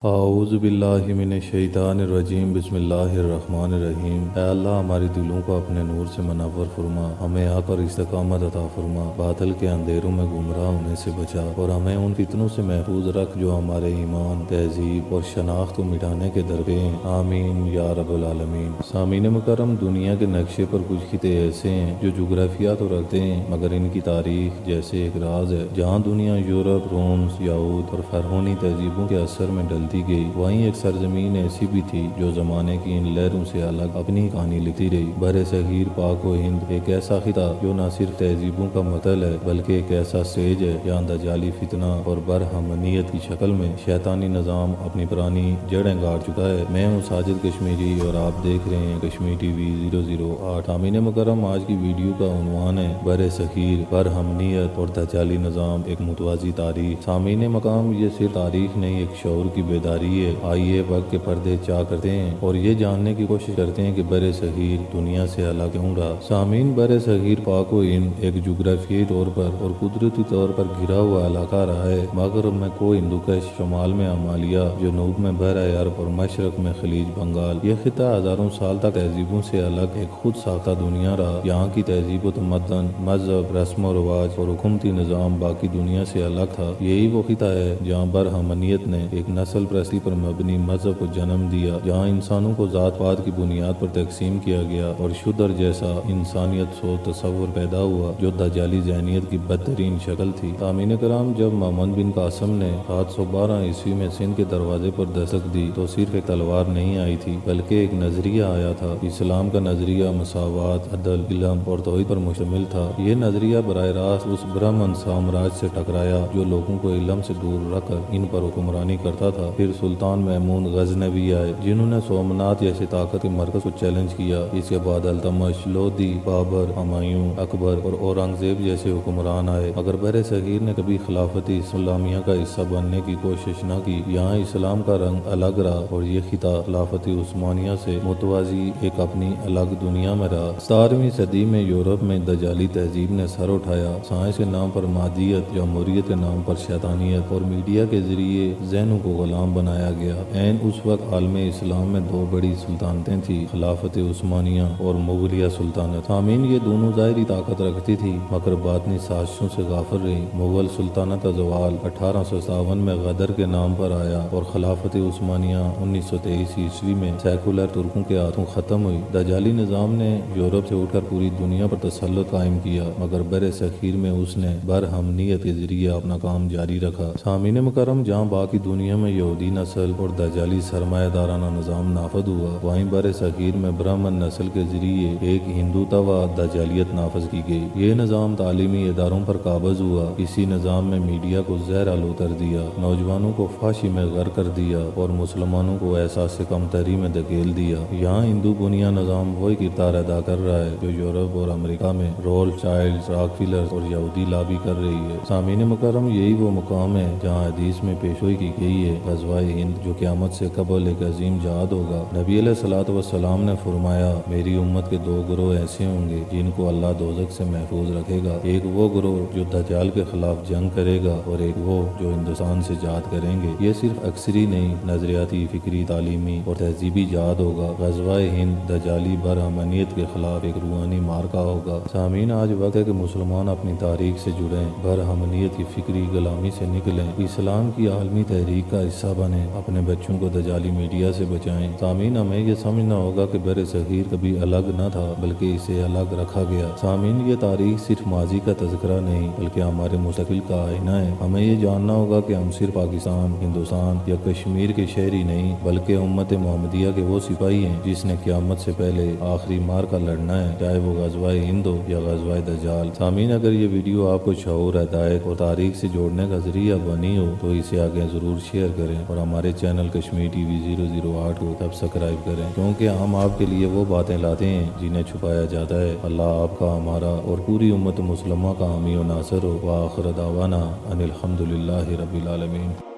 اعوذ باللہ من الشیطان الرجیم بسم اللہ الرحمن الرحیم۔ اے اللہ ہماری دلوں کو اپنے نور سے منور فرما، ہمیں حق اور استقامت عطا فرما، باطل کے اندھیروں میں گمراہ ہونے سے بچا اور ہمیں ان فتنوں سے محفوظ رکھ جو ہمارے ایمان، تہذیب اور شناخت کو مٹانے کے درپے ہیں، آمین یا رب العالمین۔ سامعین مکرم، دنیا کے نقشے پر کچھ خطے ایسے ہیں جو جغرافیہ تو رکھتے ہیں مگر ان کی تاریخ جیسے ایک راز ہے۔ جہاں دنیا یورپ، روم، یہود اور فرعونی تہذیبوں کے اثر میں ڈلتی گئی، وہیں ایک سرزمین ایسی بھی تھی جو زمانے کی ان لہروں سے الگ اپنی کہانی لکھتی رہی۔ بر صغیر پاک و ہند ایک ایسا خطہ جو نہ صرف تہذیبوں کا متل ہے بلکہ ایک ایسا سٹیج ہے جہاں دجالی فتنہ اور برہمنیت کی شکل میں شیطانی نظام اپنی پرانی جڑیں گاڑ چکا ہے۔ میں ہوں ساجد کشمیری اور آپ دیکھ رہے ہیں کشمیر ٹی وی 008۔ سامعین مکرم، آج کی ویڈیو کا عنوان ہے بر صغیر، برہمنیت اور دجالی نظام، ایک متوازی تاریخ۔ سامعین مقام، یہ صرف تاریخ نہیں، ایک شعور کی بیداری ہے۔ آئیے وقت کے پردے چاک کرتے ہیں اور یہ جاننے کی کوشش کرتے ہیں کہ بر صغیر دنیا سے الگ کیوں رہا۔ سامعین، بر صغیر پاک و ہند ایک جغرافیائی طور پر اور قدرتی طور پر گھرا ہوا علاقہ رہا ہے۔ مغرب میں کوہ ہندوکش، شمال میں ہمالیہ، جنوب میں بحر عرب اور مشرق میں خلیج بنگال۔ یہ خطہ ہزاروں سال تک تہذیبوں سے الگ ایک خود ساختہ دنیا رہا۔ یہاں کی تہذیب و تمدن، مذہب، رسم و رواج اور حکومتی نظام باقی دنیا سے الگ تھا۔ یہی وہ خطہ ہے جہاں برہمنیت نے ایک نسل پرستی پر مبنی مذہب کو جنم دیا، جہاں انسانوں کو ذات پات کی بنیاد پر تقسیم کیا گیا اور شودر جیسا انسانیت سوچ تصور پیدا ہوا جو دجالی ذہنیت کی بدترین شکل تھی۔ سامعین کرام، جب محمد بن قاسم نے 712 عیسوی میں سندھ کے دروازے پر دستک دی تو صرف ایک تلوار نہیں آئی تھی بلکہ ایک نظریہ آیا تھا۔ اسلام کا نظریہ مساوات، عدل، علم اور توحید پر مشتمل تھا۔ یہ نظریہ براہ راست اس برہمن سامراج سے ٹکرایا جو لوگوں کو علم سے دور رکھ کر ان پر حکمرانی کرتا تھا۔ پھر سلطان محمود غزنوی آئے جنہوں نے سومنات جیسے طاقت کے مرکز کو چیلنج کیا۔ اس کے بعد التمش، لودھی، بابر، ہمایوں، اکبر اور اورنگزیب جیسے حکمران آئے، مگر بر صغیر نے کبھی خلافت اسلامیہ کا حصہ بننے کی کوشش نہ کی۔ یہاں اسلام کا رنگ الگ رہا اور یہ خطہ خلافت عثمانیہ سے متوازی ایک اپنی الگ دنیا میں رہا۔ 17ویں صدی میں یورپ میں دجالی تہذیب نے سر اٹھایا۔ سائنس کے نام پر مادیت، جمہوریت کے نام پر شیطانیت اور میڈیا کے ذریعے ذہنوں کو غلام بنایا گیا۔ اس وقت عالم اسلام میں دو بڑی سلطنتیں تھیں، خلافت عثمانیہ اور مغلیہ سلطنت۔ سامعین، یہ دونوں ظاہری طاقت رکھتی تھی مگر باطنی سازشوں سے غافل رہی۔ مغل سلطنت کا زوال 1857 میں غدر کے نام پر آیا اور خلافت عثمانیہ 1923 عیسوی میں سیکولر ترکوں کے ہاتھوں ختم ہوئی۔ دجالی نظام نے یورپ سے اٹھ کر پوری دنیا پر تسلط قائم کیا مگر بر صغیر میں اس نے برہمنیت کے ذریعے اپنا کام جاری رکھا۔ سامعین مکرم، جہاں باقی دنیا میں یہودی نسل اور دجالی سرمایہ دارانہ نظام نافذ ہوا، وہیں بر صغیر میں برہمن نسل کے ذریعے ایک ہندو توا دجالیت نافذ کی گئی۔ یہ نظام تعلیمی اداروں پر قابض ہوا، اسی نظام میں میڈیا کو زہر آلود کر دیا، نوجوانوں کو فحاشی میں غرق کر دیا اور مسلمانوں کو احساس کمتری میں دھکیل دیا۔ یہاں ہندو بنیا نظام وہی کردار ادا کر رہا ہے جو یورپ اور امریکہ میں رول چائلڈ، راک فیلر اور یہودی لابی کر رہی ہے۔ سامعین مکرم، یہی وہ مقام ہے جہاں حدیث میں پیشگوئی کی گئی ہے غزوہ ہند جو قیامت سے قبل ایک عظیم جہاد ہوگا۔ نبی علیہ الصلوۃ والسلام نے فرمایا، میری امت کے دو گروہ ایسے ہوں گے جن کو اللہ دوزخ سے محفوظ رکھے گا، ایک وہ گروہ جو دجال کے خلاف جنگ کرے گا اور ایک وہ جو ہندوستان سے جہاد کریں گے۔ یہ صرف عسکری نہیں، نظریاتی، فکری، تعلیمی اور تہذیبی جہاد ہوگا۔ غزوہ ہند دجالی برہمنیت کے خلاف ایک روحانی معرکہ ہوگا۔ سامعین، آج وقت ہے کہ مسلمان اپنی تاریخ سے جڑیں، برہمنیت کی فکری غلامی سے نکلیں، اسلام کی عالمی تحریک کا حصہ بنیں، اپنے بچوں کو دجالی میڈیا سے بچائیں۔ سامعین، ہمیں یہ سمجھنا ہوگا کہ بر صغیر کبھی الگ نہ تھا بلکہ اسے الگ رکھا گیا۔ سامعین، یہ تاریخ صرف ماضی کا تذکرہ نہیں بلکہ ہمارے مستقبل کا آئینہ ہے۔ ہمیں یہ جاننا ہوگا کہ ہم صرف پاکستان، ہندوستان یا کشمیر کے شہری نہیں بلکہ امت محمدیہ کے وہ سپاہی ہیں جس نے قیامت سے پہلے آخری معرکہ لڑنا ہے، چاہے وہ غزوہ ہند ہو یا غزوہ دجال۔ سامعین، اگر یہ ویڈیو آپ کو شعور، ہدایت اور تاریخ سے جوڑنے کا ذریعہ بنی ہو تو اسے آگے ضرور شیئر کریں اور ہمارے چینل کشمیر ٹی وی 008 کو سبسکرائب کریں، کیونکہ ہم آپ کے لیے وہ باتیں لاتے ہیں جنہیں چھپایا جاتا ہے۔ اللہ آپ کا، ہمارا اور پوری امت مسلمہ کا حامی و ناصر ہو۔ وآخر دعوانا ان الحمدللہ رب العالمین۔